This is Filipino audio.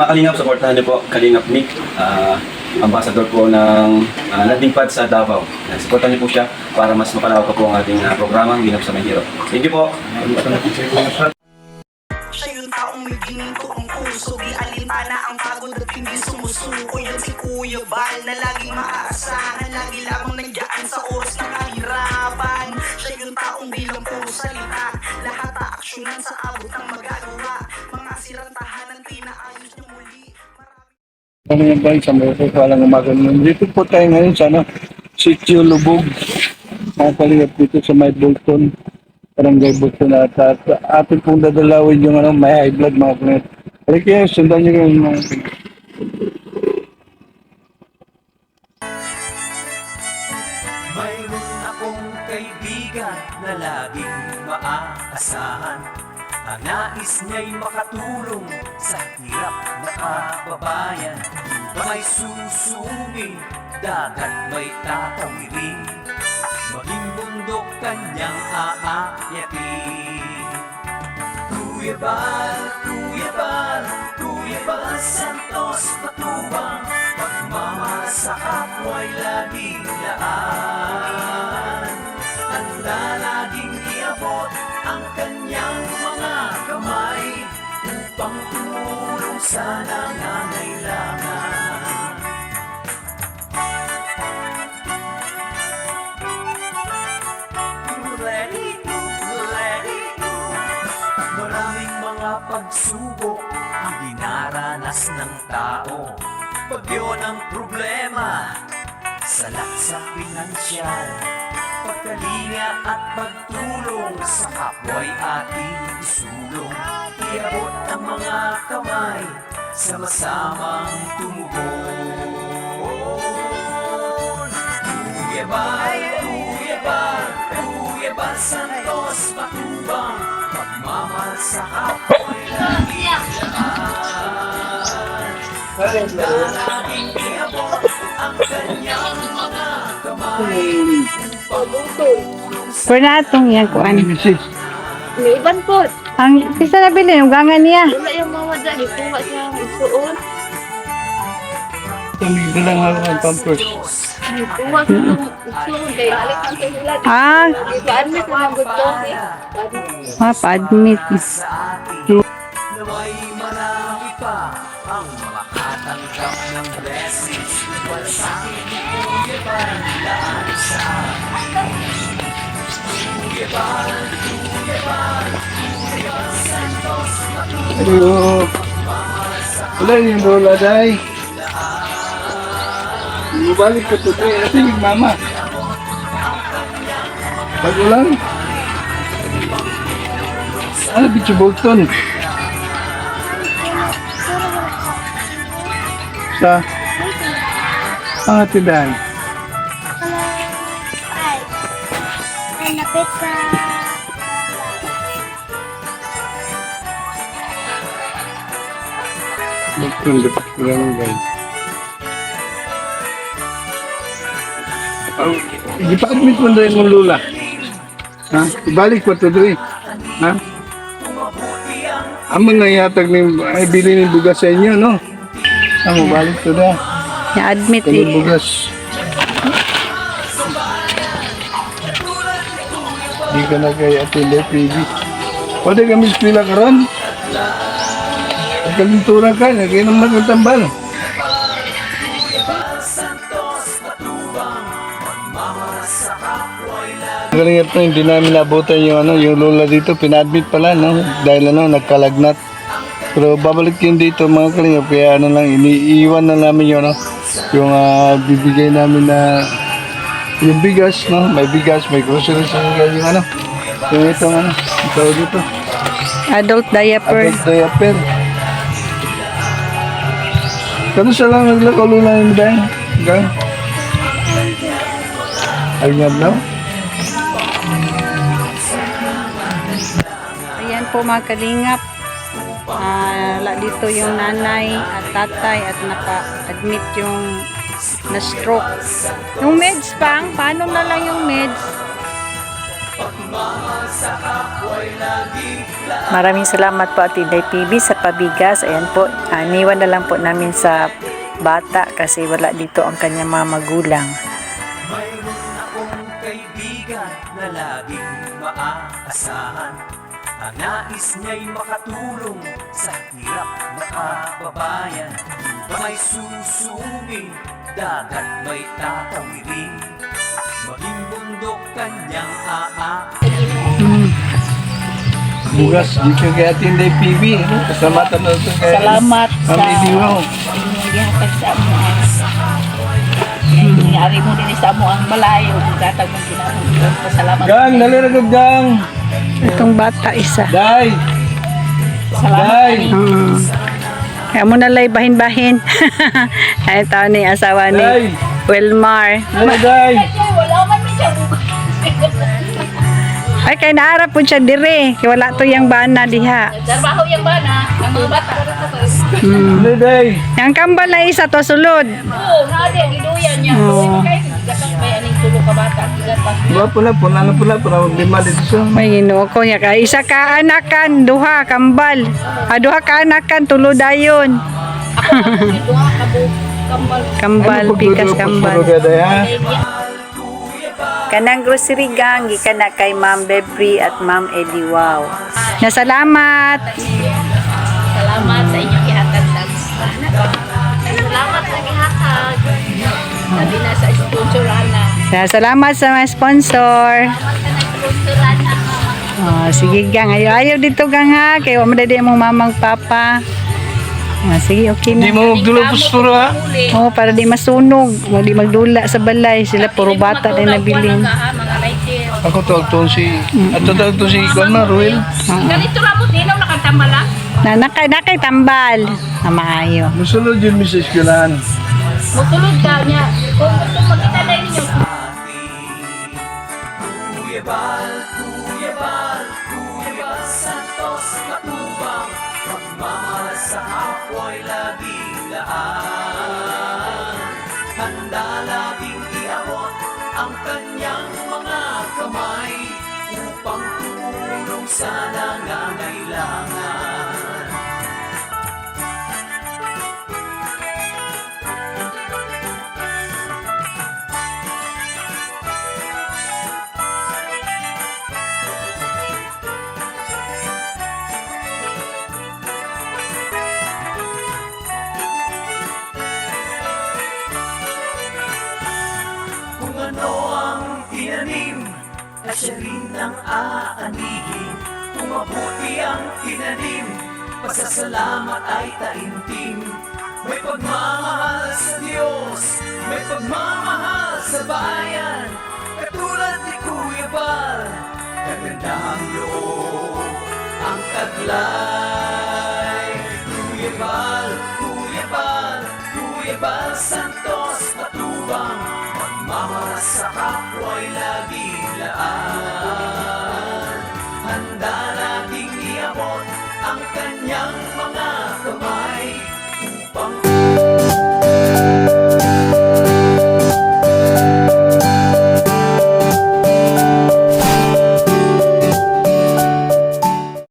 Kalingap, supportahan niyo po Kalingap Nick, ambassador po ng landing pad sa Davao. Supportahan niyo po siya para mas mapalawak po ang ating programang Ginap sa Mahirap. Thank you po. Siya yung taong may gininto ang puso, di alintana ang pagod at hindi sumusuko. Yan si Kuya Bal na laging maaasahan, lagi lamang nandiyan sa oras ng kahirapan. Siya yung taong bilang puro salita, lahat aaksyonan sa abot ng magagawa. Mga sirang tahanan pinaayos niya muli. Ano yung ba sa mga walang umaga naman. Dito po tayo ngayon sa Sitio Lubog. Mga kalingap dito sa May Bolton. Barangay Bolton at atin pong dadalawin yung may high blood mga kalingap. Kaya sundan nyo yung mga Mayroon akong kaibigan na laging maaasahan. Ang nais niya'y makatulong sa hirap na kababayan. May susumi, dagat may tatawirin, maging bundok kanyang aakyatin. Kuya Bal, Kuya Bal, Kuya Bal Santos Matubang, pagmamahal sa kapwa'y laging laan. Handa laging iabot ang kanyang mga kamay upang tumulong sa nangangailangan. Let it go, let it go. Maraming mga pagsubok ang dinaranas ng tao. Bagyo ng problema, salak sa pinansyal, pagkalinga at pagtulong sa kapwa'y ating isulong. Iabot ang mga kamay, sama-samang tumugon. Kuya Bal, Kuya Bal, Kuya Bal Santos Matubang, pagmamahal sa kapwa'y laging laan. Handa laging iabot ang kanyang mga kamay. Pernatong yan kuan. May iban po. Ang isa na bilhin, yung gangan niya. Wala yung mga dali. Kuha siya ang isuon. tumigil lang ako ng pampers. Ay, kuha siya ng isuon. Kaya alik ang kahilan. Ah, Pa-admit na ng gusto. pa-admit. Naway marami pa ang makatanggap ng blessings. Wala sa akin, Kuya Bal, laan sa akin. Kuya Bal, Kuya Bal, Kuya Bal Santos Matubang, Hello. Wala yung lola day. Bumalik ko to tayo. Ito yung mama. Bago lang. Ano, Bicho Bolton? Sa? Tindahan. Ay, napit sa... Bolton, dapat ko lang guys. Ipa-admit mo na rin mong lula. Ha? Ibalik mo ito rin. Ha? Ang mga ihatag ay bili ng bugas sa inyo, no? Balik ito na. Na-admit Kami eh. bugas. Di ka na kay Atelier PB. Pwede kami pila ka ron. Kalintura ka, naging naman ang tambal. Kalingap na hindi namin nabutan yung lola dito, pinadmit pala, no? Dahil nagkalagnat. Pero babalik yun dito mga kalingap, kaya lang, iniiwan na namin yun, no? Yung bibigay namin na yung bigas, no? May bigas, may groceries, yung yung itong ito dito. Adult diaper. Adult diaper. Kano siya lang naglakalunan yung dahil? Hanggang? Ayun daw? Ayan po mga kalingap. Dito yung nanay at tatay at naka-admit yung na-stroke. Yung meds pang, paano na lang yung meds? Pagmamahal sa kapwa'y laging laan. Maraming salamat po Ate Inday PB sa pabigas. Ayan po, iniwan na lang po namin sa bata kasi wala dito ang kanyang mga magulang. Mayroon akong kaibigan na laging maaasahan. Ang nais niya'y makatulong sa hirap na kababayan. May susumi, dagat may tatawirin, maging bundok kanyang Bugas, dito kay Ate Inday PB. Kasalamatan na ito kay Salamat sa Ma'am Ediwao. inyong gihatag sa amo. Nangyari mo din sa amo ang malayo. Gatag mong ginamon. Pasalamat. Gang, naliragod gang. Itong bata isa. Day. Day. Kaya mo nalay bahin-bahin. Ay, tao ni asawa ni Day. Wilmar. Day. Wala man mi siya bukas. Ay, kaya naarap po siya dire. Kaya wala to yung bana diha. Trabaho yung bana. Ang mga bata. Day. Yang kambal na isa to sulod. Oo, nade. Giduyan niya. Gatak may aning tulo ka bata. Gatak. Diba pula na pula para lima dito siya. May ginoo ko niya ka. Isa ka anakan, duha kambal. Duha ka anakan, tulo dayon. Ako duha ka kambal. Kambal, pikas kambal. Day, ha? Kanang grocery gang, gikan na kay Ma'am Bebri at Ma'am Ediwao. Nasalamat. Salamat sa inyong gihatag sa salamat sa gihatag. Sabi na sa sponsor ana. Salamat sa mga sponsor. Salamat sa sponsor ana. Sige gang, ayaw dito gang ha. Kaya wala madadi mong mamang papa. Sige, okay Di na. mo magdulo pusturo ha? Para di masunog. Di magdula sa balay. Sila puro bata na nabilin. Mga rider. Ako tawag to si... At tawag to si Ikaw na, Ruel. Ganito ra mo din ang nakatambala. Nakay tambal. Maayo. Musunod yun, Mrs. Kulan. Mutulog ka niya. Kung gusto makita na ninyo. Kuya Bal, Kuya Bal, Kuya Bal Santos Matubang. Pagmamahal sa kapwa'y laging laan. Handa laging iabot ang kanyang mga kamay upang tumulong sa nangangailangan. Kung ano ang tinanim, at siya rin ang aanihin. Kung mabuti ang tinanim, pasasalamat ay taimtim. May pagmamahal sa Diyos, may pagmamahal sa bayan. Katulad ni Kuya Bal, kagandahang loob ang taglay. Kuya Bal, Kuya Bal, Kuya Bal Santos Matubang. Pagmamahal sa kapwa'y laging laan.